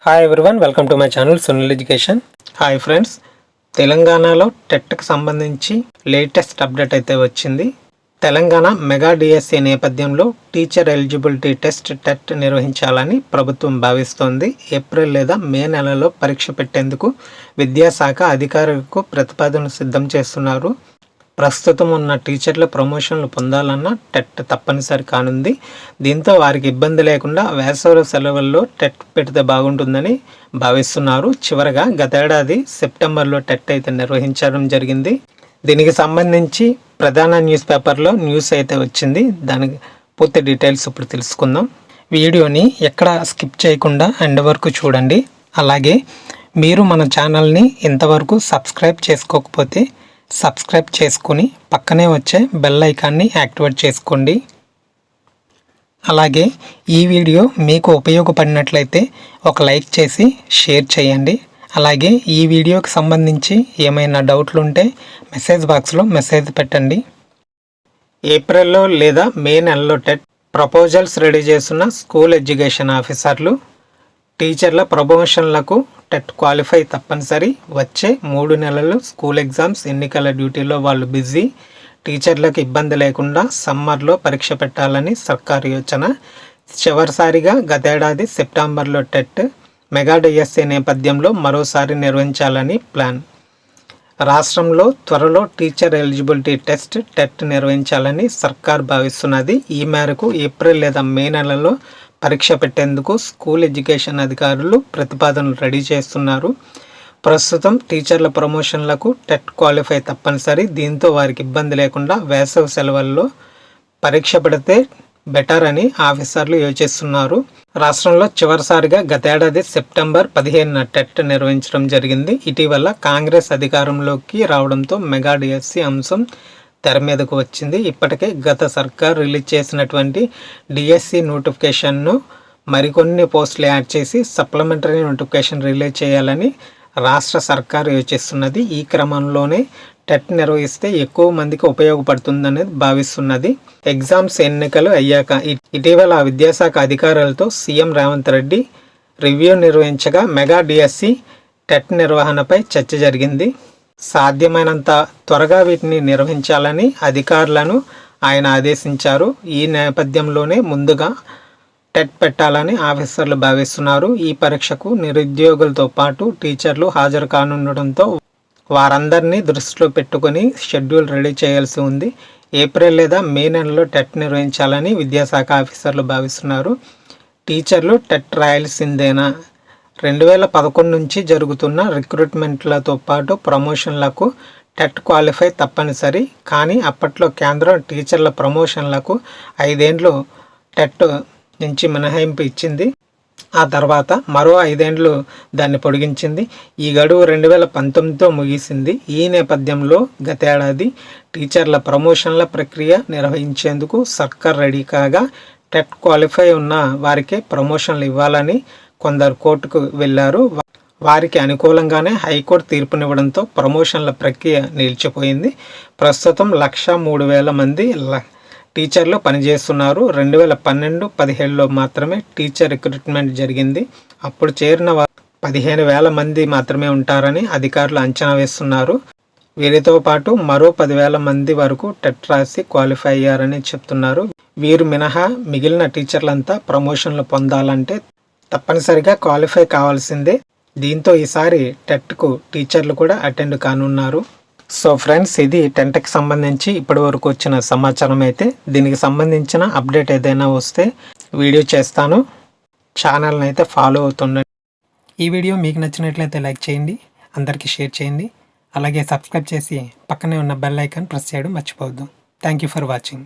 Hi everyone, welcome to my channel Sunil education. Hi friends, తెలంగాణలో టెట్కి సంబంధించి latest update అయితే వచ్చింది. తెలంగాణ మెగా డిఎస్సి నేపథ్యంలో టీచర్ ఎలిజిబిలిటీ టెస్ట్ టెట్ నిర్వహించాలని ప్రభుత్వం భావిస్తోంది. ఏప్రిల్ లేదా మే నెలలో పరీక్ష పెట్టేందుకు విద్యాశాఖ అధికారులకు ప్రతిపాదనలు సిద్ధం చేస్తున్నారు. ప్రస్తుతం ఉన్న టీచర్ల ప్రమోషన్లు పొందాలన్న టెట్ తప్పనిసరి కానుంది. దీంతో వారికి ఇబ్బంది లేకుండా వేసవి సెలవుల్లో టెట్ పెడితే బాగుంటుందని భావిస్తున్నారు. చివరగా గతేడాది సెప్టెంబర్లో టెట్ అయితే నిర్వహించడం జరిగింది. దీనికి సంబంధించి ప్రధాన న్యూస్ పేపర్లో న్యూస్ అయితే వచ్చింది. దానికి పూర్తి డీటెయిల్స్ ఇప్పుడు తెలుసుకుందాం. వీడియోని ఎక్కడ స్కిప్ చేయకుండా ఎండ్ వరకు చూడండి. అలాగే మీరు మన ఛానల్ని ఇంతవరకు సబ్స్క్రైబ్ చేసుకోకపోతే సబ్స్క్రైబ్ చేసుకుని పక్కనే వచ్చే బెల్ ఐకాన్ని యాక్టివేట్ చేసుకోండి. అలాగే ఈ వీడియో మీకు ఉపయోగపడినట్లయితే ఒక లైక్ చేసి షేర్ చేయండి. అలాగే ఈ వీడియోకి సంబంధించి ఏమైనా డౌట్లు ఉంటే మెసేజ్ బాక్స్లో మెసేజ్ పెట్టండి. ఏప్రిల్లో లేదా మే నెలలో టెట్ ప్రపోజల్స్ రెడీ చేస్తున్న స్కూల్ ఎడ్యుకేషన్ ఆఫీసర్లు టీచర్ల ప్రమోషన్లకు టెట్ క్వాలిఫై తప్పనిసరి. వచ్చే 3 నెలలు స్కూల్ ఎగ్జామ్స్, ఎన్నికల డ్యూటీలో వాళ్ళు బిజీ. టీచర్లకు ఇబ్బంది లేకుండా సమ్మర్లో పరీక్ష పెట్టాలని సర్కారు యోచన. చివరిసారిగా గతేడాది సెప్టెంబర్లో టెట్, మెగా డిఎస్సి నేపథ్యంలో మరోసారి నిర్వహించాలని ప్లాన్. రాష్ట్రంలో త్వరలో టీచర్ ఎలిజిబిలిటీ టెస్ట్ టెట్ నిర్వహించాలని సర్కార్ భావిస్తున్నది. ఈ మేరకు ఏప్రిల్ లేదా మే నెలలో పరీక్ష పెట్టేందుకు స్కూల్ ఎడ్యుకేషన్ అధికారులు ప్రతిపాదనలు రెడీ చేస్తున్నారు. ప్రస్తుతం టీచర్ల ప్రమోషన్లకు టెట్ క్వాలిఫై తప్పనిసరి. దీంతో వారికి ఇబ్బంది లేకుండా వేసవి సెలవుల్లో పరీక్ష పెడితే బెటర్ అని ఆఫీసర్లు యోచిస్తున్నారు. రాష్ట్రంలో చివరిసారిగా గతేడాది సెప్టెంబర్ 15న టెట్ నిర్వహించడం జరిగింది. ఇటీవల కాంగ్రెస్ అధికారంలోకి రావడంతో మెగా డిఎస్సి అంశం తెర మీదకు వచ్చింది. ఇప్పటికే గత సర్కార్ రిలీజ్ చేసినటువంటి డిఎస్సి నోటిఫికేషన్ను మరికొన్ని పోస్టులు యాడ్ చేసి సప్లిమెంటరీ నోటిఫికేషన్ రిలీజ్ చేయాలని రాష్ట్ర సర్కార్ యోచిస్తున్నది. ఈ క్రమంలోనే టెట్ నిర్వహిస్తే ఎక్కువ మందికి ఉపయోగపడుతుందనేది భావిస్తున్నది. ఎగ్జామ్స్, ఎన్నికలు అయ్యాక ఇటీవల విద్యాశాఖ అధికారులతో సీఎం రేవంత్ రెడ్డి రివ్యూ నిర్వహించగా మెగా డిఎస్సి టెట్ నిర్వహణపై చర్చ జరిగింది. సాధ్యమైనంత త్వరగా వీటిని నిర్వహించాలని అధికారులను ఆయన ఆదేశించారు. ఈ నేపథ్యంలోనే ముందుగా టెట్ పెట్టాలని ఆఫీసర్లు భావిస్తున్నారు. ఈ పరీక్షకు నిరుద్యోగులతో పాటు టీచర్లు హాజరు కానుండడంతో వారందరినీ దృష్టిలో పెట్టుకొని షెడ్యూల్ రెడీ చేయాల్సి ఉంది. ఏప్రిల్ లేదా మే నెలలో టెట్ నిర్వహించాలని విద్యాశాఖ ఆఫీసర్లు భావిస్తున్నారు. టీచర్లు టెట్ రాయాల్సిందేనా? 2011 నుంచి జరుగుతున్న రిక్రూట్మెంట్లతో పాటు ప్రమోషన్లకు టెట్ క్వాలిఫై తప్పనిసరి. కానీ అప్పట్లో కేంద్రం టీచర్ల ప్రమోషన్లకు 5 ఏళ్ళు టెట్ నుంచి మినహాయింపు ఇచ్చింది. ఆ తర్వాత మరో 5 ఏళ్ళు దాన్ని పొడిగించింది. ఈ గడువు 2019తో ముగిసింది. ఈ నేపథ్యంలో గతేడాది టీచర్ల ప్రమోషన్ల ప్రక్రియ నిర్వహించేందుకు సర్కార్ రెడీ కాగా టెట్ క్వాలిఫై ఉన్న వారికే ప్రమోషన్లు ఇవ్వాలని కొందరు కోర్టుకు వెళ్లారు. వారికి అనుకూలంగానే హైకోర్టు తీర్పునివ్వడంతో ప్రమోషన్ల ప్రక్రియ నిలిచిపోయింది. ప్రస్తుతం 103,000 మంది టీచర్లు పనిచేస్తున్నారు. 2012-17లో మాత్రమే టీచర్ రిక్రూట్మెంట్ జరిగింది. అప్పుడు చేరిన వారు 15,000 మంది మాత్రమే ఉంటారని అధికారులు అంచనా వేస్తున్నారు. వీరితో పాటు మరో 10,000 మంది వరకు టెట్ రాసి క్వాలిఫై అయ్యారని చెప్తున్నారు. వీరు మినహా మిగిలిన టీచర్లంతా ప్రమోషన్లు పొందాలంటే తప్పనిసరిగా క్వాలిఫై కావాల్సిందే. దీంతో ఈసారి టెట్కు టీచర్లు కూడా అటెండ్ కానున్నారు. సో ఫ్రెండ్స్, ఇది టెట్కి సంబంధించి ఇప్పటి వరకు వచ్చిన సమాచారం. అయితే దీనికి సంబంధించిన అప్డేట్ ఏదైనా వస్తే వీడియో చేస్తాను. ఛానల్ని అయితే ఫాలో అవుతుండండి. ఈ వీడియో మీకు నచ్చినట్లయితే లైక్ చేయండి, అందరికీ షేర్ చేయండి. అలాగే సబ్స్క్రైబ్ చేసి పక్కనే ఉన్న బెల్ ఐకాన్ ప్రెస్ చేయడం మర్చిపోవద్దు. Thank you for watching.